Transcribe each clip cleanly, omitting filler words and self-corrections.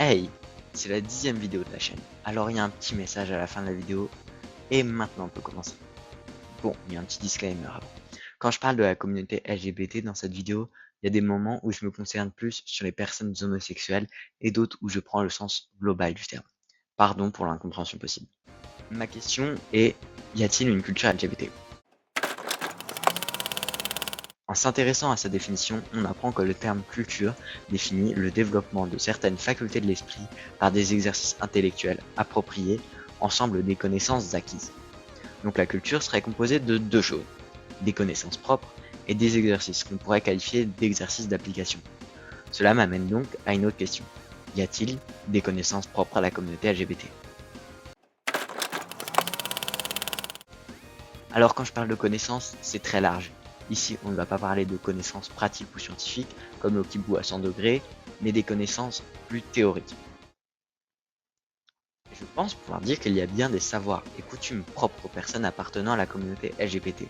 Hey, c'est la 10e vidéo de la chaîne, alors il y a un petit message à la fin de la vidéo, et maintenant on peut commencer. Bon, il y a un petit disclaimer avant. Quand je parle de la communauté LGBT dans cette vidéo, il y a des moments où je me concerne plus sur les personnes homosexuelles et d'autres où je prends le sens global du terme. Pardon pour l'incompréhension possible. Ma question est, y a-t-il une culture LGBT? En s'intéressant à sa définition, on apprend que le terme culture définit le développement de certaines facultés de l'esprit par des exercices intellectuels appropriés, ensemble des connaissances acquises. Donc la culture serait composée de deux choses, des connaissances propres et des exercices qu'on pourrait qualifier d'exercices d'application. Cela m'amène donc à une autre question. Y a-t-il des connaissances propres à la communauté LGBT? Alors quand je parle de connaissances, c'est très large. Ici, on ne va pas parler de connaissances pratiques ou scientifiques, comme le Kibu à 100 degrés, mais des connaissances plus théoriques. Je pense pouvoir dire qu'il y a bien des savoirs et coutumes propres aux personnes appartenant à la communauté LGBT.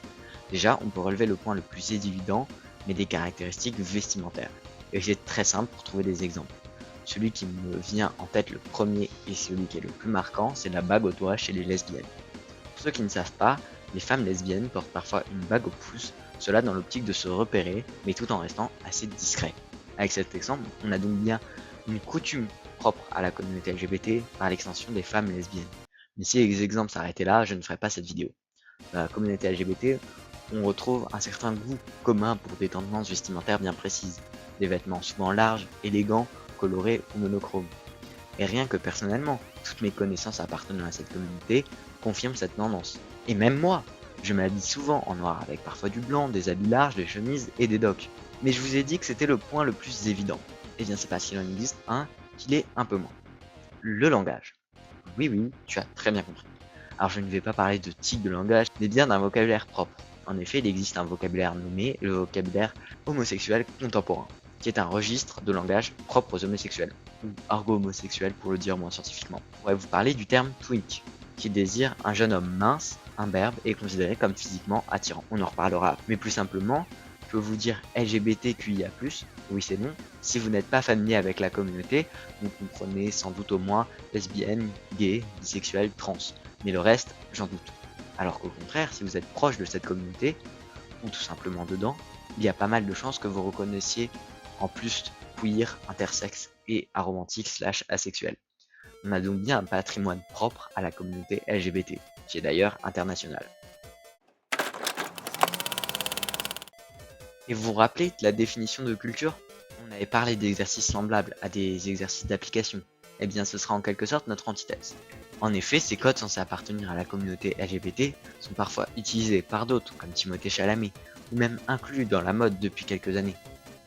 Déjà, on peut relever le point le plus évident, mais des caractéristiques vestimentaires. Et c'est très simple pour trouver des exemples. Celui qui me vient en tête le premier et celui qui est le plus marquant, c'est la bague au doigt chez les lesbiennes. Pour ceux qui ne savent pas, les femmes lesbiennes portent parfois une bague au pouce, cela dans l'optique de se repérer, mais tout en restant assez discret. Avec cet exemple, on a donc bien une coutume propre à la communauté LGBT par l'extension des femmes lesbiennes. Mais si les exemples s'arrêtaient là, je ne ferais pas cette vidéo. Dans la communauté LGBT, on retrouve un certain goût commun pour des tendances vestimentaires bien précises, des vêtements souvent larges, élégants, colorés ou monochromes. Et rien que personnellement, toutes mes connaissances appartenant à cette communauté confirment cette tendance. Et même moi, je m'habille souvent en noir avec parfois du blanc, des habits larges, des chemises et des docks. Mais je vous ai dit que c'était le point le plus évident. Et bien c'est parce qu'il en existe un qui l'est un peu moins. Le langage. Oui oui, tu as très bien compris. Alors je ne vais pas parler de type de langage, mais bien d'un vocabulaire propre. En effet, il existe un vocabulaire nommé le vocabulaire homosexuel contemporain, qui est un registre de langage propre aux homosexuels, ou argot homosexuel pour le dire moins scientifiquement. On pourrait vous parler du terme twink, qui désire un jeune homme mince, imberbe et considéré comme physiquement attirant. On en reparlera, mais plus simplement, je peux vous dire LGBTQIA+, oui c'est non, si vous n'êtes pas familier avec la communauté, vous comprenez sans doute au moins lesbienne, gay, bisexuel, trans, mais le reste, j'en doute. Alors qu'au contraire, si vous êtes proche de cette communauté, ou tout simplement dedans, il y a pas mal de chances que vous reconnaissiez en plus queer, intersexe et aromantique slash asexuel. On a donc bien un patrimoine propre à la communauté LGBT, qui est d'ailleurs international. Et vous vous rappelez de la définition de culture? On avait parlé d'exercices semblables à des exercices d'application. Eh bien ce sera en quelque sorte notre antithèse. En effet, ces codes censés appartenir à la communauté LGBT sont parfois utilisés par d'autres, comme Timothée Chalamet, ou même inclus dans la mode depuis quelques années.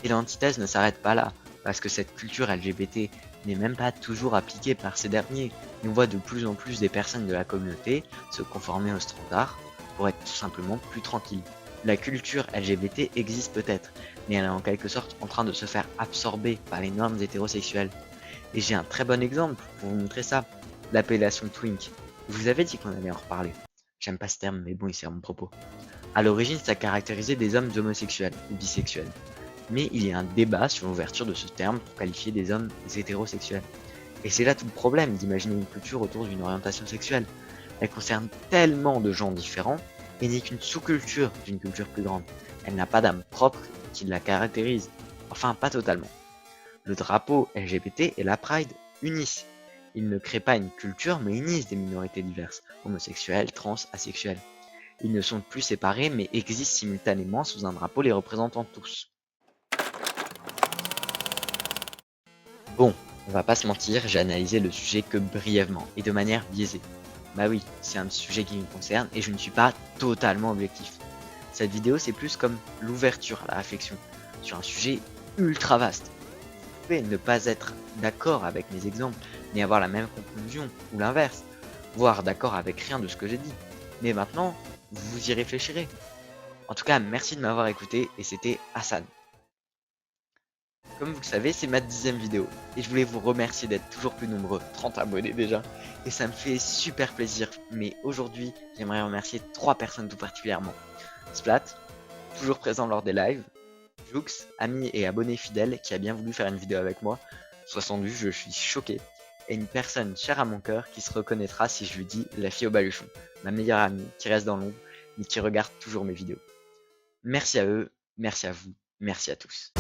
Et l'antithèse ne s'arrête pas là, parce que cette culture LGBT n'est même pas toujours appliquée par ces derniers, et on voit de plus en plus des personnes de la communauté se conformer aux standards pour être tout simplement plus tranquilles. La culture LGBT existe peut-être, mais elle est en quelque sorte en train de se faire absorber par les normes hétérosexuelles. Et j'ai un très bon exemple pour vous montrer ça, l'appellation twink. Je vous avais dit qu'on allait en reparler. J'aime pas ce terme, mais bon, il sert mon propos. À l'origine, ça caractérisait des hommes homosexuels ou bisexuels. Mais il y a un débat sur l'ouverture de ce terme pour qualifier des hommes hétérosexuels. Et c'est là tout le problème d'imaginer une culture autour d'une orientation sexuelle. Elle concerne tellement de gens différents et n'est qu'une sous-culture d'une culture plus grande. Elle n'a pas d'âme propre qui la caractérise. Enfin, pas totalement. Le drapeau LGBT et la Pride unissent. Ils ne créent pas une culture mais unissent des minorités diverses, homosexuels, trans, asexuels. Ils ne sont plus séparés mais existent simultanément sous un drapeau les représentant tous. Bon, on va pas se mentir, j'ai analysé le sujet que brièvement et de manière biaisée. Bah oui, c'est un sujet qui me concerne et je ne suis pas totalement objectif. Cette vidéo c'est plus comme l'ouverture à la réflexion sur un sujet ultra vaste. Vous pouvez ne pas être d'accord avec mes exemples, mais avoir la même conclusion, ou l'inverse, voire d'accord avec rien de ce que j'ai dit. Mais maintenant, vous y réfléchirez. En tout cas, merci de m'avoir écouté, et c'était Hassan. Comme vous le savez, c'est ma 10e vidéo, et je voulais vous remercier d'être toujours plus nombreux, 30 abonnés déjà, et ça me fait super plaisir. Mais aujourd'hui, j'aimerais remercier 3 personnes tout particulièrement. Splat, toujours présent lors des lives, Jux, ami et abonné fidèle qui a bien voulu faire une vidéo avec moi, 62, je suis choqué, et une personne chère à mon cœur qui se reconnaîtra si je lui dis la fille au baluchon, ma meilleure amie qui reste dans l'ombre, mais qui regarde toujours mes vidéos. Merci à eux, merci à vous, merci à tous.